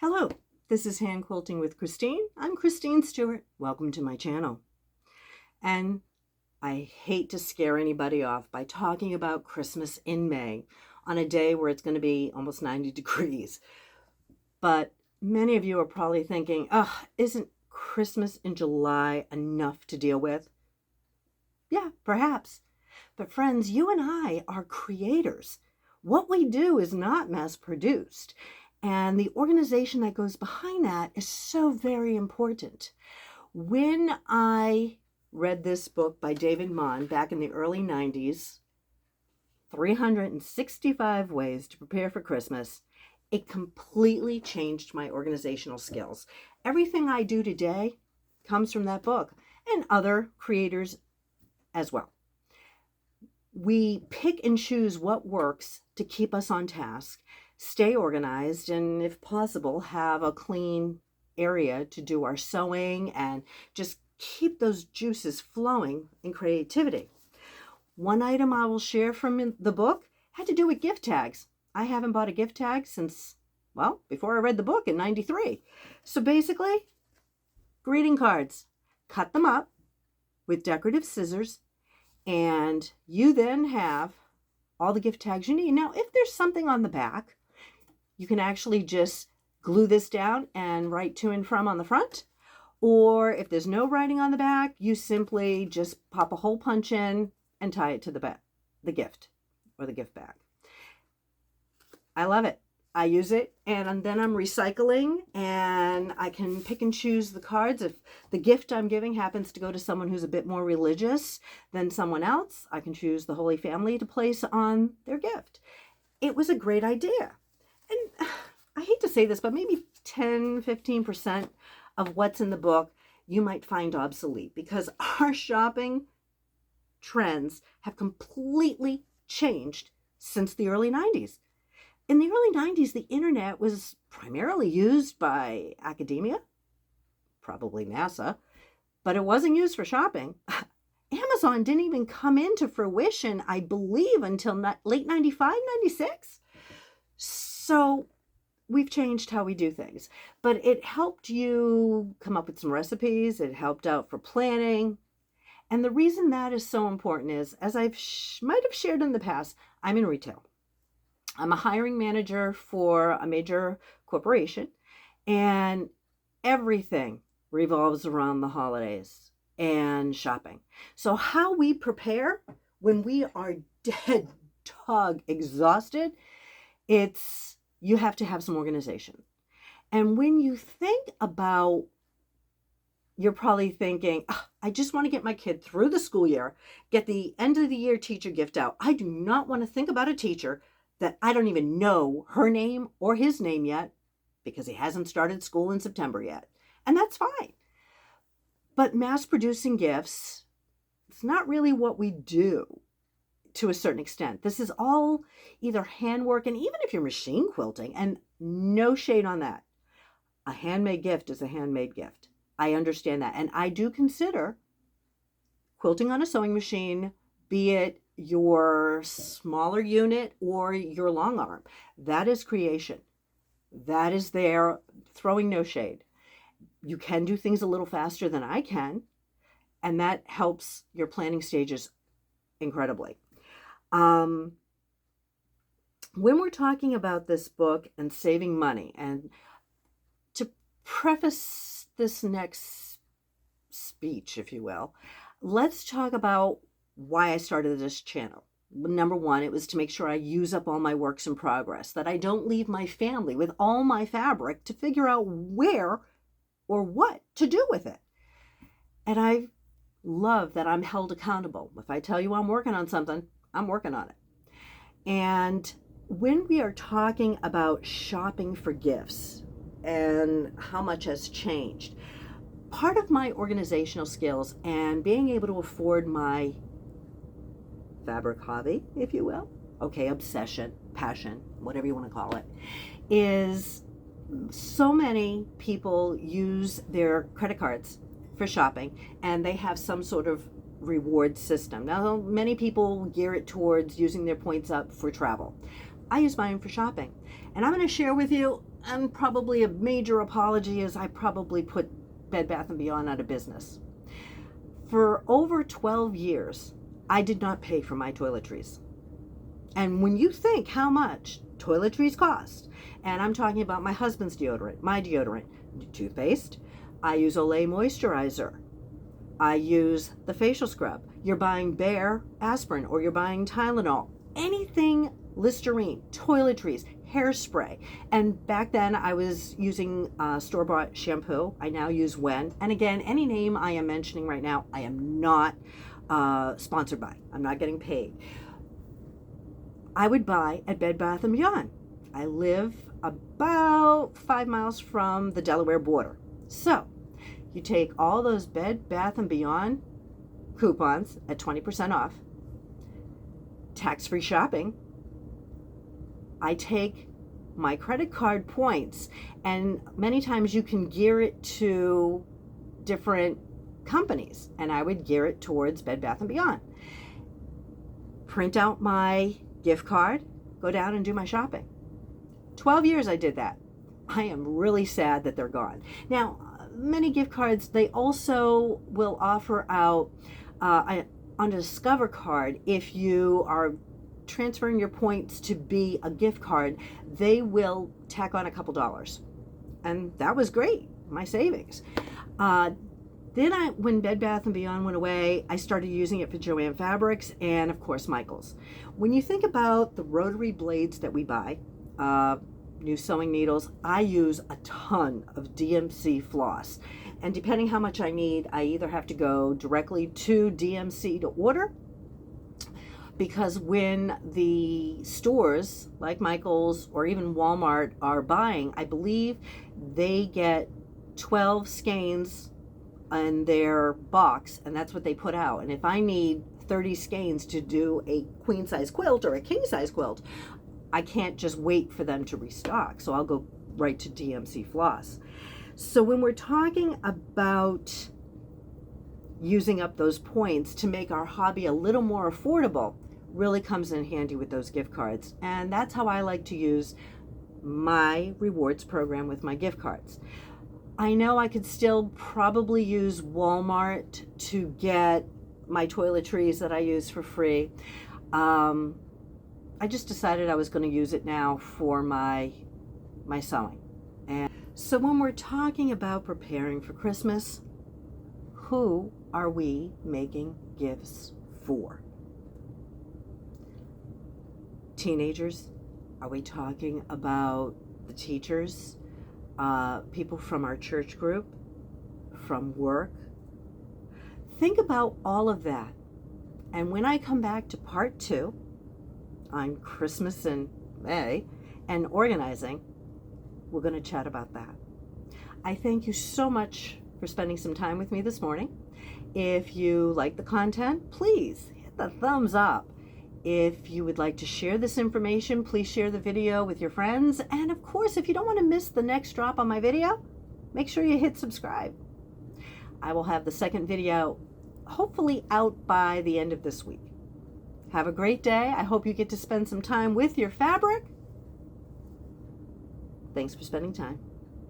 Hello, this is Hand Quilting with Christine. I'm Christine Stewart. Welcome to my channel. And I hate to scare anybody off by talking about Christmas in May on a day where it's going to be almost 90 degrees. But many of you are probably thinking, isn't Christmas in July enough to deal with? Yeah, perhaps. But friends, you and I are creators. What we do is not mass produced. And the organization that goes behind that is so very important. When I read this book by David Mann back in the early 90s, 365 Ways to Prepare for Christmas, it completely changed my organizational skills. Everything I do today comes from that book and other creators as well. We pick and choose what works to keep us on task, stay organized, and if possible, have a clean area to do our sewing and just keep those juices flowing in creativity. One item I will share from the book had to do with gift tags. I haven't bought a gift tag since, well, before I read the book in 93. So basically, greeting cards. Cut them up with decorative scissors, and you then have all the gift tags you need. Now, if there's something on the back, you can actually just glue this down and write to and from on the front. Or if there's no writing on the back, you simply just pop a hole punch in and tie it to the back, the gift or the gift bag. I love it. I use it, and then I'm recycling, and I can pick and choose the cards. If the gift I'm giving happens to go to someone who's a bit more religious than someone else, I can choose the Holy Family to place on their gift. It was a great idea. And I hate to say this, but maybe 10-15% of what's in the book you might find obsolete, because our shopping trends have completely changed since the early 90s. In the early 90s, the internet was primarily used by academia, probably NASA, but it wasn't used for shopping. Amazon didn't even come into fruition, I believe, until late 95, 96. So we've changed how we do things, but it helped you come up with some recipes. It helped out for planning. And the reason that is so important is, as I might have shared in the past, I'm in retail. I'm a hiring manager for a major corporation, and everything revolves around the holidays and shopping. So how we prepare when we are dead dog exhausted, you have to have some organization. And when you think about, you're probably thinking, I just want to get my kid through the school year, get the end of the year teacher gift out. I do not want to think about a teacher that I don't even know her name or his name yet, because he hasn't started school in September yet. And that's fine. But mass producing gifts, it's not really what we do to a certain extent. This is all either handwork, and even if you're machine quilting, and no shade on that, a handmade gift is a handmade gift. I understand that. And I do consider quilting on a sewing machine, be it your smaller unit or your long arm, that is creation. That is there, throwing no shade. You can do things a little faster than I can, and that helps your planning stages incredibly. When we're talking about this book and saving money, and to preface this next speech, if you will, let's talk about why I started this channel. Number one, it was to make sure I use up all my works in progress, that I don't leave my family with all my fabric to figure out where or what to do with it. And I love that I'm held accountable. If I tell you I'm working on something, I'm working on it. And when we are talking about shopping for gifts and how much has changed, part of my organizational skills and being able to afford my fabric hobby, if you will, obsession, passion, whatever you want to call it, is so many people use their credit cards for shopping, and they have some sort of reward system. Now, many people gear it towards using their points up for travel. I use mine for shopping. And I'm going to share with you and probably a major apology is I probably put Bed Bath & Beyond out of business. For over 12 years, I did not pay for my toiletries. And when you think how much toiletries cost, and I'm talking about my husband's deodorant, my deodorant, toothpaste, I use Olay moisturizer, I use the facial scrub, you're buying Bayer aspirin or you're buying Tylenol, anything Listerine, toiletries, hairspray. And back then I was using store-bought shampoo. I now use Wen. And again, any name I am mentioning right now, I am not sponsored by. I'm not getting paid. I would buy at Bed Bath & Beyond. I live about 5 miles from the Delaware border. So you take all those Bed Bath & Beyond coupons at 20% off, tax-free shopping. I take my credit card points, and many times you can gear it to different companies, and I would gear it towards Bed Bath & Beyond. Print out my gift card, go down and do my shopping. 12 years I did that. I am really sad that they're gone. Now, many gift cards, they also will offer out on a Discover card, if you are transferring your points to be a gift card, they will tack on a couple dollars. And that was great, my savings. Then when Bed Bath & Beyond went away, I started using it for Joann Fabrics and, of course, Michaels. When you think about the rotary blades that we buy, new sewing needles, I use a ton of DMC floss. And depending how much I need, I either have to go directly to DMC to order, because when the stores like Michaels or even Walmart are buying, I believe they get 12 skeins in their box, and that's what they put out. And if I need 30 skeins to do a queen size quilt or a king size quilt, I can't just wait for them to restock. So I'll go right to DMC floss. So when we're talking about using up those points to make our hobby a little more affordable, really comes in handy with those gift cards. And that's how I like to use my rewards program with my gift cards. I know I could still probably use Walmart to get my toiletries that I use for free. I just decided I was going to use it now for my sewing. And so when we're talking about preparing for Christmas, who are we making gifts for? Teenagers? Are we talking about the teachers? People from our church group? From work? Think about all of that. And when I come back to part 2 on Christmas in May and organizing, we're going to chat about that. I thank you so much for spending some time with me this morning. If you like the content, please hit the thumbs up. If you would like to share this information, please share the video with your friends. And of course, if you don't want to miss the next drop on my video, make sure you hit subscribe. I will have the second video hopefully out by the end of this week. Have a great day. I hope you get to spend some time with your fabric. Thanks for spending time.